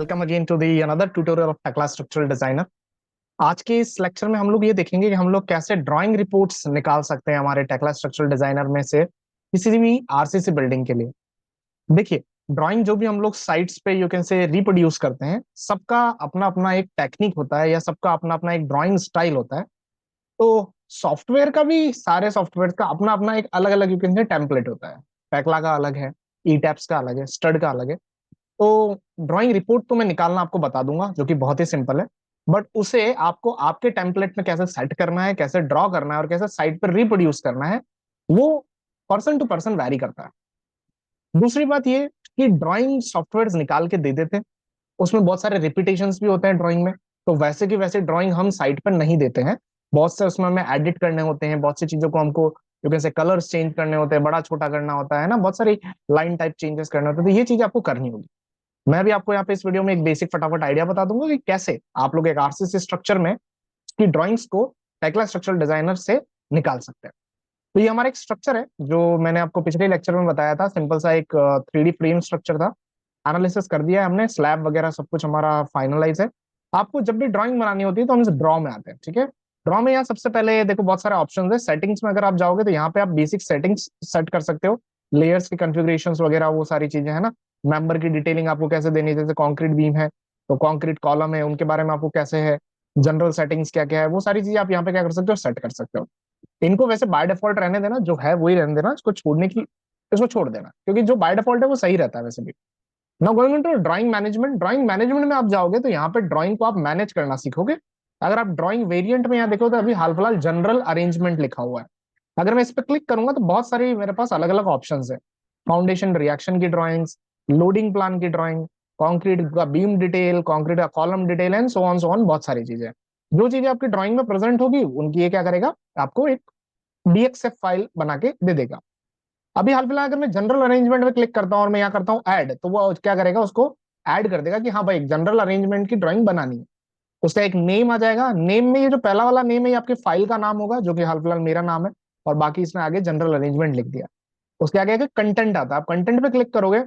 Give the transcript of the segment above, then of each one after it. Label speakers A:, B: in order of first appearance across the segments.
A: Welcome again to the another tutorial of Tekla structural designer. आज के इस lecture में हम लोग ये देखेंगे कि हम लोग कैसे ड्राइंग रिपोर्ट्स निकाल सकते हैं हमारे टेक्ला स्ट्रक्चरल डिजाइनर में से किसी भी आरसीसी बिल्डिंग के लिए। देखिए, ड्राइंग जो भी हम लोग साइट्स पे यू कैन से रिप्रोड्यूस करते हैं, सबका अपना अपना एक टेक्निक होता है या सबका अपना अपना एक ड्राइंग स्टाइल होता है। तो सॉफ्टवेयर का भी, सारे सॉफ्टवेयर का अपना अपना एक अलग अलग यू कैन से टेम्पलेट होता है। टेक्ला का अलग है, ई टैप्स का अलग है, स्टड का अलग है। तो ड्राइंग रिपोर्ट तो मैं निकालना आपको बता दूंगा, जो कि बहुत ही सिंपल है। बट उसे आपको आपके टेम्पलेट में कैसे सेट करना है, कैसे ड्रॉ करना है और कैसे साइट पर रिप्रोड्यूस करना है, वो पर्सन टू पर्सन वैरी करता है। दूसरी बात ये कि ड्राइंग सॉफ्टवेयर निकाल के दे देते हैं, उसमें बहुत सारे रिपीटेशंस भी होते हैं ड्राइंग में। तो वैसे की वैसे ड्राइंग हम साइट पर नहीं देते हैं। बहुत से उसमें हमें एडिट करने होते हैं, बहुत सी चीजों को हमको यू कैन से कलर्स चेंज करने होते हैं, बड़ा छोटा करना होता है ना, बहुत सारी लाइन टाइप चेंजेस करने होते हैं। तो ये चीज आपको करनी होगी। मैं भी आपको यहाँ पे इस वीडियो में एक बेसिक फटाफट आइडिया बता दूंगा कि कैसे आप लोग एक आरसीसी स्ट्रक्चर में की ड्राइंग्स को टेक्ला स्ट्रक्चरल डिजाइनर से निकाल सकते हैं। तो ये हमारा एक स्ट्रक्चर है जो मैंने आपको पिछले लेक्चर में बताया था। सिंपल सा एक 3D फ्रेम स्ट्रक्चर था। एनालिसिस कर दिया है हमने, स्लैब वगैरह सब कुछ हमारा फाइनलाइज है। आपको जब भी ड्राइंग बनानी होती है तो हम इस ड्रॉ में आते हैं, ठीक है। ड्रॉ में यहाँ सबसे पहले देखो बहुत सारे ऑप्शन है। सेटिंग्स में अगर आप जाओगे तो यहाँ पे आप बेसिक सेटिंग्स सेट कर सकते हो, लेयर्स की कॉन्फ़िगरेशन वगैरह, वो सारी चीजें है ना। मेंबर की डिटेलिंग आपको कैसे देनी है, जैसे कॉन्क्रीट बीम है तो कॉन्क्रीट कॉलम है, उनके बारे में आपको कैसे है, जनरल सेटिंग्स क्या क्या है, वो सारी चीजें आप यहाँ पे क्या कर सकते हो, सेट कर सकते हो। इनको वैसे बाय डिफॉल्ट रहने देना, जो है वही रहने देना, इसको छोड़ने की, इसको छोड़ देना, क्योंकि जो बाय डिफॉल्ट है वो सही रहता है वैसे भी। Now going into drawing management. Drawing management में आप जाओगे तो यहाँ पे ड्राइंग को आप मैनेज करना सीखोगे। अगर आप ड्राइंग वेरिएंट में यहाँ देखो तो अभी हाल फिलहाल जनरल अरेंजमेंट लिखा हुआ है। अगर मैं इस पर क्लिक करूंगा तो बहुत सारी मेरे पास अलग अलग ऑप्शन है। फाउंडेशन रिएक्शन की ड्राइंग्स, लोडिंग प्लान की ड्राइंग, कंक्रीट का बीम डिटेल, कंक्रीट का column detail and so on बहुत सारी चीजें। जो चीजें आपकी ड्राइंग में प्रेजेंट होगी उनकी ये क्या करेगा, आपको एक डीएक्सएफ फाइल बना के दे देगा। अभी हाल फिलहाल अगर मैं जनरल अरेंजमेंट में क्लिक करता हूँ और मैं यहाँ करता हूँ ऐड, तो वो क्या करेगा, उसको ऐड कर देगा कि हाँ भाई जनरल अरेंजमेंट की ड्राइंग बनानी है। उसका एक नेम आ जाएगा। नेम में ये जो पहला वाला नेम है ये आपके फाइल का नाम होगा, जो कि हाल फिलहाल मेरा नाम है। और बाकी इसने आगे जनरल अरेंजमेंट लिख दिया। उसके आगे कंटेंट आता है। आप कंटेंट पे क्लिक करोगे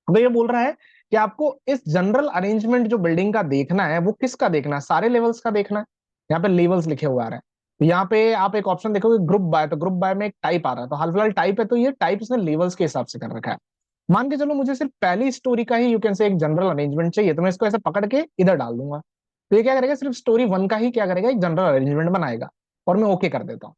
A: तो ये बोल रहा है कि आपको इस जनरल अरेंजमेंट जो बिल्डिंग का देखना है वो किसका देखना है, सारे लेवल्स का देखना है। यहाँ पे लेवल्स लिखे हुए आ रहे हैं। तो यहाँ पे आप एक ऑप्शन देखोगे ग्रुप बाय, तो ग्रुप बाय में एक टाइप आ रहा है, तो हाल फिलहाल टाइप है, तो ये टाइप इसने लेवल्स के हिसाब से कर रखा है। मान के चलो मुझे सिर्फ पहली स्टोरी का ही यू कैन से एक जनरल अरेंजमेंट चाहिए, तो मैं इसको ऐसे पकड़ के इधर डाल दूंगा। तो ये क्या करेगा, सिर्फ स्टोरी वन का ही क्या करेगा, एक जनरल अरेंजमेंट बनाएगा। और मैं ओके कर देता हूँ।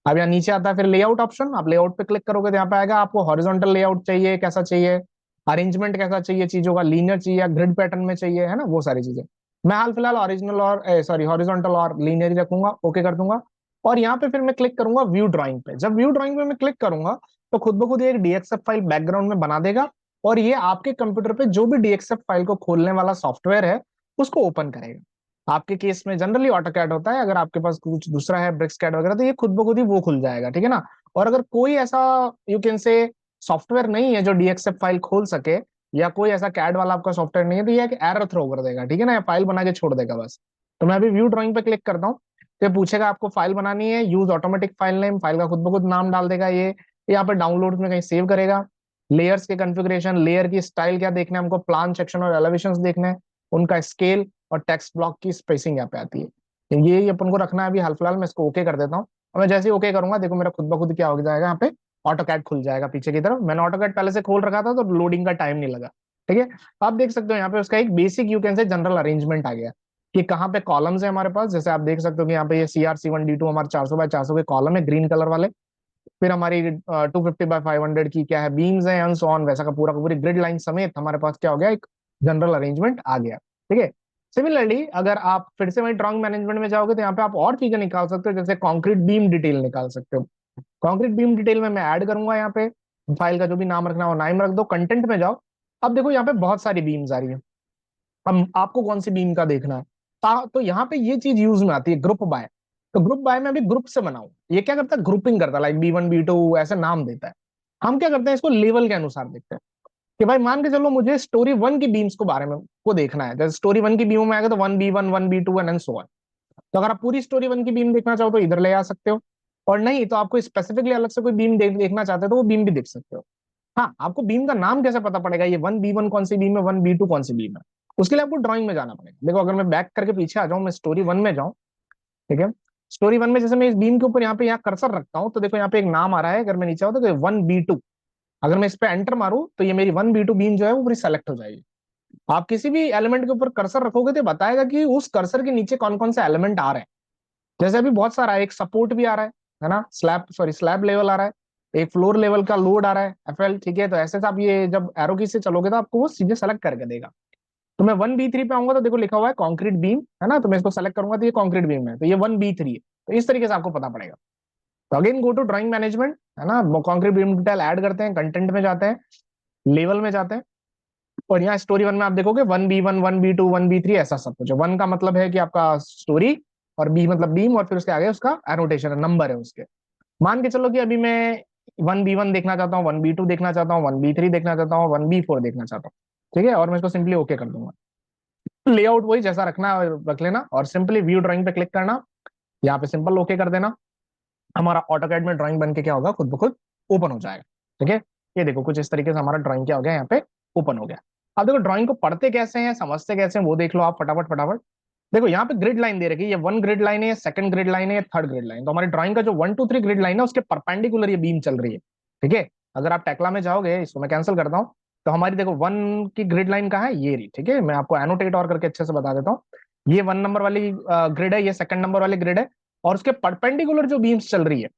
A: अब यहाँ नीचे आता है फिर लेआउट ऑप्शन। आप लेआउट पे क्लिक करोगे तो यहाँ पे आएगा आपको हॉरिजॉन्टल लेआउट चाहिए, कैसा चाहिए, अरेंजमेंट कैसा चाहिए चीजों का, लीनियर चाहिए या ग्रिड पैटर्न में चाहिए, है ना, वो सारी चीजें। मैं हाल फिलहाल ओरिजिनल और सॉरी हॉरिजॉन्टल और लीनियर ही रखूंगा, ओके कर दूंगा। और यहाँ पे फिर मैं क्लिक करूंगा व्यू ड्राइंग पे। जब व्यू ड्राइंग पे मैं क्लिक करूंगा तो खुद ब खुद एक डीएक्सएफ फाइल बैकग्राउंड में बना देगा। और ये आपके कंप्यूटर पे जो भी डीएक्सएफ फाइल को खोलने वाला सॉफ्टवेयर है उसको ओपन करेगा। आपके केस में जनरली ऑटोकैड होता है, अगर आपके पास कुछ दूसरा है ब्रिक्सकैड वगैरह, तो ये खुद ब खुद ही वो खुल जाएगा, ठीक है ना। और अगर कोई ऐसा यू कैन से सॉफ्टवेयर नहीं है जो डीएक्सएफ फाइल खोल सके, या कोई ऐसा कैड वाला आपका सॉफ्टवेयर नहीं है, तो ये एक एरर थ्रो कर देगा, ठीक है ना, या फाइल बना के छोड़ देगा बस। तो मैं अभी व्यू ड्राइंग पे क्लिक करता हूँ तो ये पूछेगा आपको फाइल बनानी है, use automatic file name, file का खुद ब खुद नाम डाल देगा ये। यहाँ पे डाउनलोड में कहीं सेव करेगा। लेयर्स के कॉन्फ़िगरेशन, लेयर की स्टाइल क्या देखना है हमको, प्लान सेक्शन और एलिवेशन देखना है, उनका स्केल और टेक्स्ट ब्लॉक की स्पेसिंग यहाँ पे आती है। तो ये अपन को रखना है। अभी हाल फिलहाल मैं इसको ओके कर देता हूँ। और मैं जैसे ही ओके करूंगा देखो मेरा खुद ब खुद क्या हो जाएगा, यहाँ पे ऑटो कैड खुल जाएगा पीछे की तरफ। मैंने ऑटो कैड पहले से खोल रखा था तो लोडिंग का टाइम नहीं लगा, ठीक है। आप देख सकते हो यहाँ पे उसका एक basic you can say general arrangement आ गया कि कहाँ पे कॉलम्स है हमारे पास। जैसे आप देख सकते हो कि यहाँ पे ये CRC1D2 हमारे 400 बाय 400 के कॉलम है ग्रीन कलर वाले। फिर हमारी 250 बाय 500 की क्या है, बीम्स है एंड सो ऑन, वैसा का पूरी ग्रिड लाइन समेत हमारे पास क्या हो गया, एक जनरल अरेंजमेंट आ गया, ठीक है। सिमिलरली अगर आप फिर से वही ड्राइंग मैनेजमेंट में जाओगे तो यहाँ पे आप और चीजें निकाल सकते हो, जैसे कॉन्क्रीट बीम डिटेल निकाल सकते हो। कॉन्क्रीट बीम डिटेल में मैं ऐड करूंगा यहाँ पे, फाइल का जो भी नाम रखना हो नाम रख दो, कंटेंट में जाओ। अब देखो यहाँ पे बहुत सारी बीम्स आ रही है। अब आपको कौन सी बीम का देखना है, तो यहाँ पे ये चीज यूज में आती है ग्रुप बाय। तो ग्रुप बाय में अभी ग्रुप से बनाऊं, ये क्या करता है, ग्रुपिंग करता है, लाइक B1 B2 ऐसे नाम देता है। हम क्या करते हैं, इसको लेवल के अनुसार देखते हैं कि भाई मान के चलो मुझे स्टोरी वन की बीम्स को बारे में को देखना है, जैसे स्टोरी वन की बीम में आएगा तो 1B1 1B2 and so on. तो अगर आप पूरी स्टोरी वन की बीम देखना चाहो तो इधर ले आ सकते हो, और नहीं तो आपको स्पेसिफिकली अलग से कोई बीम देखना चाहते हो तो वो बीम भी देख सकते हो। हाँ, आपको बीम का नाम कैसे पता पड़ेगा, ये 1B1 कौन सी बीम है, 1B2 कौन सी बीम है, उसके लिए आपको ड्राइंग में जाना पड़ेगा। देखो अगर मैं बैक करके पीछे आ जाऊं, मैं स्टोरी 1 में जाऊं, ठीक है। स्टोरी 1 में जैसे मैं इस बीम के ऊपर यहाँ कर्सर रखता हूँ, तो देखो यहाँ पे एक नाम आ रहा है। अगर मैं नीचे आऊँ तो 1B2, अगर मैं इस पे एंटर मारूं तो ये मेरी 1B2 बीम जो है वो पूरी सेलेक्ट हो जाएगी। आप किसी भी एलिमेंट के ऊपर कर्सर रखोगे तो बताएगा कि उस कर्सर के नीचे कौन कौन से एलिमेंट आ रहे हैं। जैसे अभी बहुत सारा है, एक सपोर्ट भी आ रहा है ना, स्लैब लेवल आ रहा है, एक फ्लोर लेवल का लोड आ रहा है FL, ठीक है। तो ऐसे से आप ये जब एरो की से चलोगे तो आपको वो सीधे सेलेक्ट करके देगा। तो मैं 1B3 पे आऊंगा तो देखो लिखा हुआ है कॉन्क्रीट बीम, है ना, तो मैं इसको सेलेक्ट करूंगा तो ये कॉन्क्रीट बीम है, तो ये 1B3 है। तो इस तरीके से आपको पता पड़ेगा। तो again go to drawing management, है ना, कॉन्क्रीट बीम डिटेल ऐड करते हैं, कंटेंट में जाते हैं, लेवल में जाते हैं, और यहाँ स्टोरी 1 में आप देखोगे 1B1 1B2 1B3 ऐसा सब कुछ है। 1 का मतलब है कि आपका स्टोरी, और बी मतलब बीम, और फिर उसके आगे उसका एनोटेशन है, नंबर है उसके। मान के चलो कि अभी मैं 1B1 देखना चाहता हूँ, 1B2 देखना चाहता हूँ, 1B3 देखना चाहता हूँ, 1B4 देखना चाहता हूँ, ठीक है। और मैं इसको सिंपली ओके कर दूंगा। लेआउट वही जैसा रखना है रख लेना, और सिंपली व्यू ड्राइंग पे क्लिक करना, यहाँ पे सिंपल ओके कर देना। हमारा ऑटोकैड में ड्राइंग बन के क्या होगा, खुद ब खुद ओपन हो जाएगा, ठीक है। ये देखो कुछ इस तरीके से हमारा ड्राइंग क्या हो गया, यहाँ पे ओपन हो गया। अब देखो ड्राइंग को पढ़ते कैसे हैं, समझते कैसे हैं, वो देख लो आप फटाफट फटाफट। देखो यहाँ पे ग्रिड लाइन दे रखी है, ये 1 ग्रिड लाइन है, सेकंड ग्रिड लाइन है, थर्ड ग्रिड लाइन। तो हमारी ड्राइंग का जो 1 2 3 ग्रिड लाइन है उसके परपेंडिकुलर ये बीम चल रही है, ठीक है। अगर आप टेक्ला में जाओगे, इसको मैं कैंसिल करता हूँ, तो हमारी देखो 1 की ग्रिड लाइन कहाँ है, ये रही, ठीक है। मैं आपको एनोटेट और करके अच्छे से बता देता हूँ। ये 1 नंबर वाली ग्रिड है, ये सेकंड नंबर वाली ग्रिड है, और उसके परपेंडिकुलर जो बीम्स चल रही है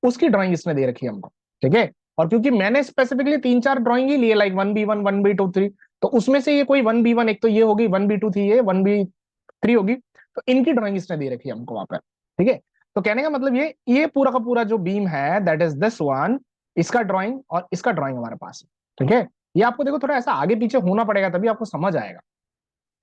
A: उसकी ड्राइंग इसने दे रखी है हमको, ठीक है। और क्योंकि मैंने स्पेसिफिकली 3 4 ड्राइंग ही लिए, लाइक 1B1 1B2 3, तो उसमें से ये कोई 1B1, एक तो ये होगी, 1B2 थी, ये 1B3 होगी, तो इनकी ड्राइंग इसने दे रखी है हमको वहां पर, ठीक है। तो कहने का मतलब ये पूरा का पूरा जो बीम है दैट इज दिस वन, इसका ड्राइंग और इसका ड्राइंग हमारे पास है, ठीक है। ये आपको देखो थोड़ा ऐसा आगे पीछे होना पड़ेगा तभी आपको समझ आएगा।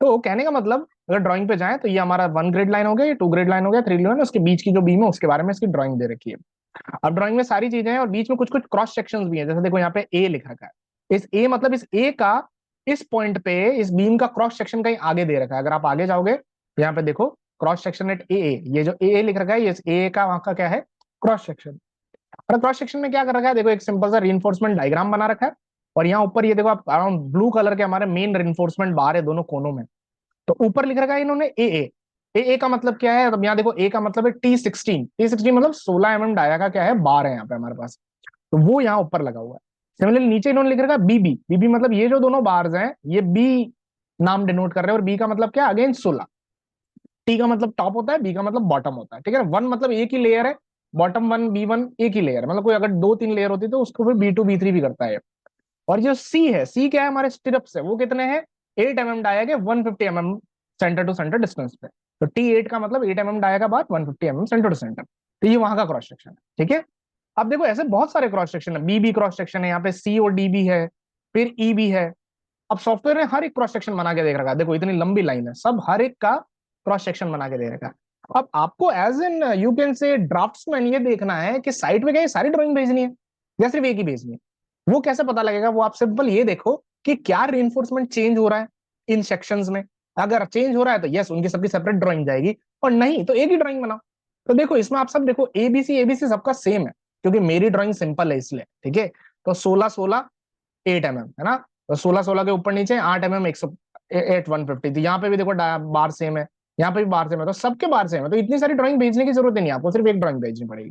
A: तो कहने का मतलब अगर ड्राइंग पे जाए तो ये हमारा 1 ग्रिड लाइन हो गया, ये 2 ग्रिड लाइन हो गया, 3 ग्रिड लाइन, उसके बीच की जो बीम है उसके बारे में इसकी ड्राइंग दे रखी है। अब ड्राइंग में सारी चीजें हैं और बीच में कुछ कुछ क्रॉस सेक्शंस भी हैं। जैसे देखो यहाँ पे ए लिख रखा है, इस ए मतलब इस ए का इस पॉइंट पे इस बीम का क्रॉस सेक्शन कहीं आगे दे रखा है। अगर आप आगे जाओगे यहाँ पे देखो क्रॉस सेक्शन एट ए, ये जो ए लिख रखा है ये ए का वहां का क्या है, क्रॉस सेक्शन। और क्रॉस सेक्शन में क्या कर रखा है, देखो एक सिंपल सा रिइंफोर्समेंट डायग्राम बना रखा है, और यहाँ ऊपर ये देखो आप अराउंड ब्लू कलर के हमारे मेन रिइंफोर्समेंट बार है दोनों कोनों में। तो ऊपर लिख रखा है इन्होंने ए का मतलब क्या है, अब यहाँ देखो ए का मतलब है T16 मतलब 16 डाया का क्या है, बार है यहाँ पे हमारे पास, तो वो यहाँ ऊपर लगा हुआ है। सिमिलरली नीचे इन्होंने लिख रखा है बीबी मतलब ये जो दोनों बार्स हैं ये बी नाम डिनोट कर रहे हैं, और बी का मतलब क्या, अगेन 16। टी का मतलब टॉप होता है, बी का मतलब बॉटम होता है, ठीक है। 1 मतलब एक ही लेयर है, बॉटम 1B1 एक ही लेयर, मतलब कोई अगर 2 3 लेयर होती तो उसको फिर B2 B3 भी करता है। और जो सी है, सी क्या है, हमारे स्टिरप्स है, वो कितने हैं, 8 mm डाया गया 150 mm centre to centre distance पे। तो T8 का मतलब 8 mm डाया का बाद 150 mm सेंटर टू सेंटर, तो ये वहां का क्रॉस सेक्शन है, ठीक है। अब देखो ऐसे बहुत सारे क्रॉस सेक्शन है, बी क्रॉस सेक्शन है, यहाँ पे सी और डी भी है, फिर ई भी है। अब सॉफ्टवेयर ने हर एक क्रॉस सेक्शन बना के देख रखा है, देखो इतनी लंबी लाइन है, सब हर एक का क्रॉस सेक्शन बना के दे रखा है। अब आपको as an you can say draftsman ये देखना है कि साइट पे क्या ये सारी ड्राइंग भेजनी है या सिर्फ एक ही भेजनी है। वो कैसे पता लगेगा, वो आप सिंपल ये देखो कि क्या रेनफोर्समेंट चेंज हो रहा है इन सेक्शंस में। अगर चेंज हो रहा है तो यस उनकी सबकी सेपरेट ड्राइंग जाएगी, और नहीं तो एक ही ड्राइंग बनाओ। तो देखो इसमें आप सब देखो एबीसी सबका सेम है, क्योंकि मेरी ड्राइंग सिंपल है इसलिए, ठीक है। तो 16 16 8 mm है ना, तो 16 16 के ऊपर नीचे 8 mm 150, तो यहाँ पे भी देखो बार सेम है, यहाँ पे भी बार सेम है, तो सबके बार सेम है, तो इतनी सारी ड्राइंग भेजने की जरूरत नहीं है, आपको सिर्फ एक ड्राइंग भेजनी पड़ेगी,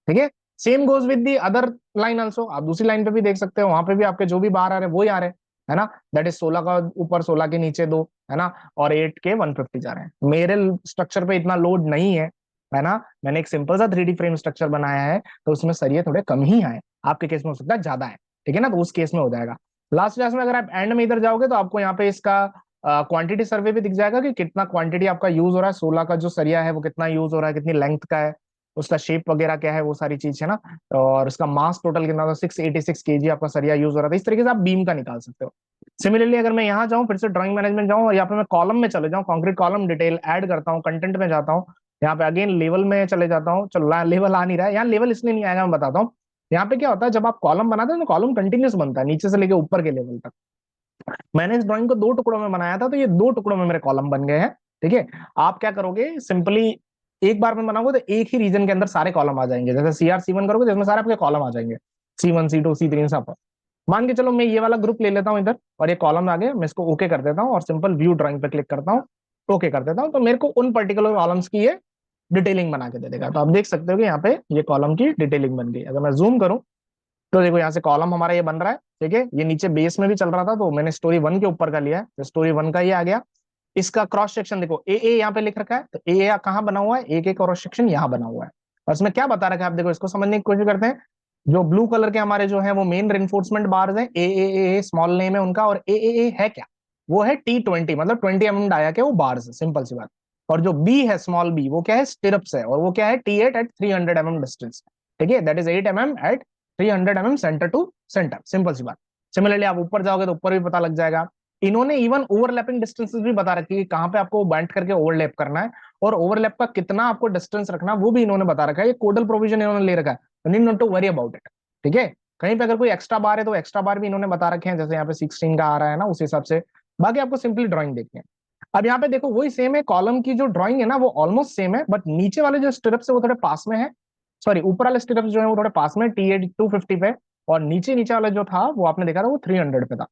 A: ठीक है। Same goes with the other line also, आप दूसरी लाइन पे भी देख सकते हो, वहां पे भी आपके जो भी बार आ रहे हैं वो ही आ रहे हैं, है ना। दैट इज 16 का ऊपर 16 के नीचे दो, है ना, और 8 के 150 जा रहे हैं। मेरे स्ट्रक्चर पे इतना लोड नहीं है ना, मैंने एक सिंपल सा 3D फ्रेम स्ट्रक्चर बनाया है, तो उसमें सरिये थोड़े कम ही आए, आपके केस में हो सकता है ज्यादा है, ठीक है ना, तो उस केस में हो जाएगा। लास्ट क्लास में अगर आप एंड में इधर जाओगे तो आपको यहाँ पे इसका क्वांटिटी सर्वे भी दिख जाएगा कि कितना क्वांटिटी आपका यूज हो रहा है, 16 का जो सरिया है वो कितना यूज हो रहा है, कितनी लेंथ का है, उसका शेप वगैरह क्या है, वो सारी चीज है ना। और उसका मास टोटल कितना था, 686 kg आपका सरिया यूज हो रहा था। इस तरीके से आप बीम का निकाल सकते हो। सिमिलरली अगर मैं यहाँ जाऊँ फिर से ड्राइंग मैनेजमेंट जाऊँ और यहाँ पे मैं कॉलम में चले जाऊँ, कॉन्क्रीट कॉलम डिटेल ऐड करता हूँ, कंटेंट में जाता हूँ, यहाँ पे अगेन लेवल में चले जाता हूँ। चलो लेवल आ नहीं रहा है यहाँ, लेवल इसलिए नहीं आएगा मैं बताता हूँ। यहाँ पे क्या होता है, जब आप कॉलम बनाते हैं तो कॉलम कंटिन्यूस बनता है नीचे से लेके ऊपर के लेवल तक। मैंने इस ड्राइंग को 2 टुकड़ों में बनाया था, तो ये 2 टुकड़ों में मेरे कॉलम बन गए हैं, ठीक है। आप क्या करोगे, सिंपली एक बार में बनाओगे तो एक ही रीजन के अंदर सारे कॉलम आ जाएंगे। जैसे CR C1 करोगे तो इसमें सारे आपके कॉलम आ जाएंगे, C1 C2 C3 सब। मान के चलो मैं ये वाला ग्रुप ले लेता हूँ इधर, और ये कॉलम आ गया, मैं इसको ओके कर देता हूँ और सिंपल व्यू ड्राइंग पे क्लिक करता हूँ, ओके कर देता हूँ, तो मेरे को उन पर्टिकुलर कॉलम्स की ये डिटेलिंग बना के दे देगा। तो आप देख सकते हो कि यहाँ पे ये कॉलम की डिटेलिंग बन गई। अगर मैं जूम करूँ तो देखो यहाँ से कॉलम हमारा ये बन रहा है, ठीक है। ये नीचे बेस में भी चल रहा था, तो मैंने स्टोरी 1 के ऊपर का लिया है, तो स्टोरी 1 का ये आ गया। इसका क्रॉस सेक्शन देखो, ए यहाँ पे लिख रखा है, तो ए कहाँ बना हुआ है, ए के क्रॉस सेक्शन यहाँ बना हुआ है। और इसमें क्या बता रखा है, आप देखो, इसको समझने की कोशिश करते हैं। जो ब्लू कलर के हमारे जो है वो मेन रेनफोर्समेंट बार्स हैं, ए स्मॉल नेम है उनका, और ए है क्या, वो है T20, मतलब 20 mm डाया के वो बार्स, सिंपल सी बात। और जो बी है, स्मॉल बी, वो क्या है, स्टिरप्स है, और वो क्या है, T8 एट 300 mm डिस्टेंस, ठीक है, that is 8 mm at 300 mm centre to centre, simple सी बात। सिमिलरली आप ऊपर जाओगे तो ऊपर भी पता लग जाएगा। इन्होंने इवन ओवरलैपिंग डिस्टेंसेस भी बता रखी है, कहां पे आपको बैंड करके ओवरलैप करना है, और ओवरलैप का कितना आपको डिस्टेंस रखना है वो भी इन्होंने बता रखा है। ये कोडल प्रोविजन इन्होंने ले रखा है, तो need not to worry about it, ठीक है। कहीं पे अगर कोई एक्स्ट्रा बार है तो एक्स्ट्रा बार भी इन्होंने बता रखे हैं, जैसे यहाँ पे 16 का आ रहा है ना, उस हिसाब से। बाकी आपको सिंपली ड्राइंग देखनी है। अब यहाँ पे देखो वही सेम है, कॉलम की जो ड्राइंग है ना वो ऑलमोस्ट सेम है, बट नीचे वाले जो स्टिरप्स है वो थोड़े पास में है, सॉरी ऊपर वाले स्टिरप्स जो है वो थोड़े पास में, T8 250 पे, और नीचे नीचे वाला जो था वो आपने देखा था वो 300 पे था।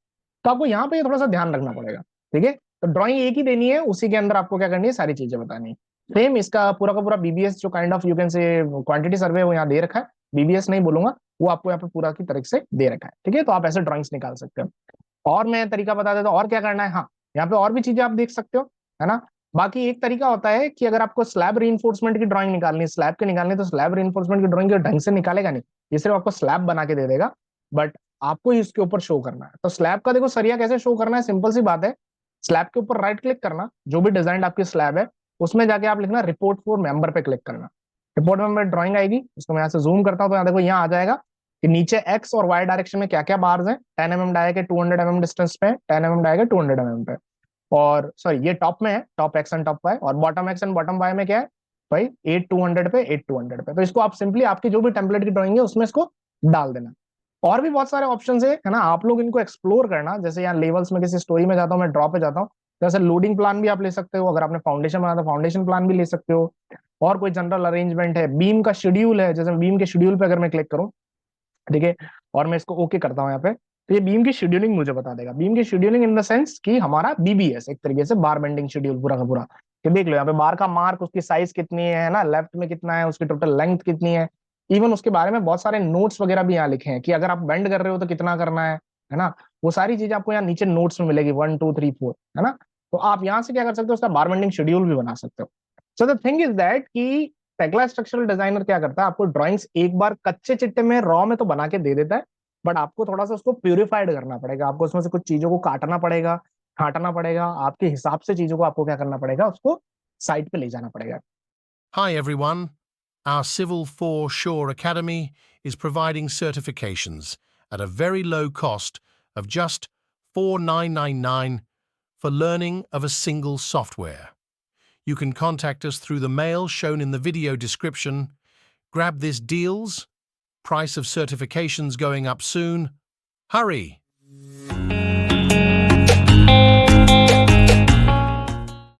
A: तो आपको यहाँ पे थोड़ा सा ध्यान रखना पड़ेगा, ठीक है। तो ड्राइंग एक ही देनी है, उसी के अंदर आपको क्या करनी है, सारी चीजें बतानी है। सेम इसका पूरा का पूरा बीबीएस जो काइंड ऑफ यू कैन से क्वांटिटी सर्वे वो यहाँ दे रखा है, बीबीएस नहीं बोलूंगा, वो आपको यहाँ पे पूरा की तरह से दे रखा है, ठीक है। तो आप ऐसे ड्राइंग्स निकाल सकते हो। और मैं तरीका बता देता हूँ और क्या करना है। हाँ, यहाँ पे और भी चीजें आप देख सकते हो, है ना। बाकी एक तरीका होता है कि अगर आपको स्लैब रीइंफोर्समेंट की ड्राइंग निकालनी है, स्लैब के निकालनी है, तो स्लैब रीइंफोर्समेंट की ड्राइंग ढंग से निकालेगा नहीं, ये सिर्फ आपको स्लैब बना के दे देगा, बट आपको ही इसके ऊपर शो करना है। तो स्लैब का देखो सरिया कैसे शो करना है, सिंपल सी बात है। स्लैब के ऊपर राइट क्लिक करना, जो भी डिजाइन आपकी स्लैब है उसमें जाके आप लिखना रिपोर्ट फॉर मेंबर पे क्लिक करना। रिपोर्ट मेंबर ड्राइंग आएगी, उसको मैं यहाँ से जूम करता हूँ, तो यहाँ देखो यहाँ आ जाएगा कि नीचे एक्स और वाई डायरेक्शन में क्या क्या बार्स हैं। 10 mm डाया के 200 mm डिस्टेंस पे, 10 mm डाया के 200 mm पे, और सॉरी ये टॉप में है, top X and top Y, और bottom X and bottom Y में क्या है भाई, 8 200 पे 8 200 पे। तो इसको आप सिंपली आपकी जो भी टेम्पलेट की ड्राइंग है उसमें इसको डाल देना। और भी बहुत सारे ऑप्शन है ना, आप लोग इनको एक्सप्लोर करना। जैसे यहाँ लेवल्स में किसी स्टोरी में जाता हूँ, मैं ड्रॉ पे जाता हूँ, जैसे लोडिंग प्लान भी आप ले सकते हो, अगर आपने फाउंडेशन बनाया तो फाउंडेशन प्लान भी ले सकते हो। और कोई जनरल अरेंजमेंट है, बीम का शेड्यूल है, जैसे बीम के शेड्यूल पे अगर मैं क्लिक करूँ, ठीक है, और मैं इसको ओके करता हूँ यहाँ पे, तो ये बीम की शेड्यूलिंग मुझे बता देगा। बीम की शेड्यूलिंग इन द सेंस कि हमारा बीबीएस, एक तरीके से बार बेंडिंग शेड्यूल पूरा का पूरा, कि देख लो यहाँ पे बार का मार्क, उसकी साइज कितनी है ना, लेफ्ट में कितना है, उसकी टोटल लेंथ कितनी है। इवन उसके बारे में बहुत सारे नोट्स वगैरह भी यहाँ लिखे हैं कि अगर आप बेंड कर रहे हो तो कितना करना है ना। वो सारी चीजें आपको यहाँ नीचे नोट्स में मिलेगी, 1 2 3 4, है ना। तो आप यहाँ से क्या कर सकते हो, उसका बार बेंडिंग शेड्यूल भी बना सकते हो। So the thing is that कि टेक्ला स्ट्रक्चरल डिजाइनर क्या करता है, आपको ड्राइंग्स एक बार कच्चे चिट्टे में रॉ में तो बना के दे देता है, बट आपको थोड़ा सा उसको प्यूरिफाइड करना पड़ेगा, आपको उसमें से कुछ चीजों को काटना पड़ेगा, छांटना पड़ेगा, आपके हिसाब से चीजों को आपको क्या करना पड़ेगा, उसको साइड पे ले जाना पड़ेगा।
B: Hi everyone. Our Civil 4 Shore Academy is providing certifications at a very low cost of just $4,999 for learning of a single software. You can contact us through the mail shown in the video description. Grab this deals. Price of certifications going up soon. Hurry!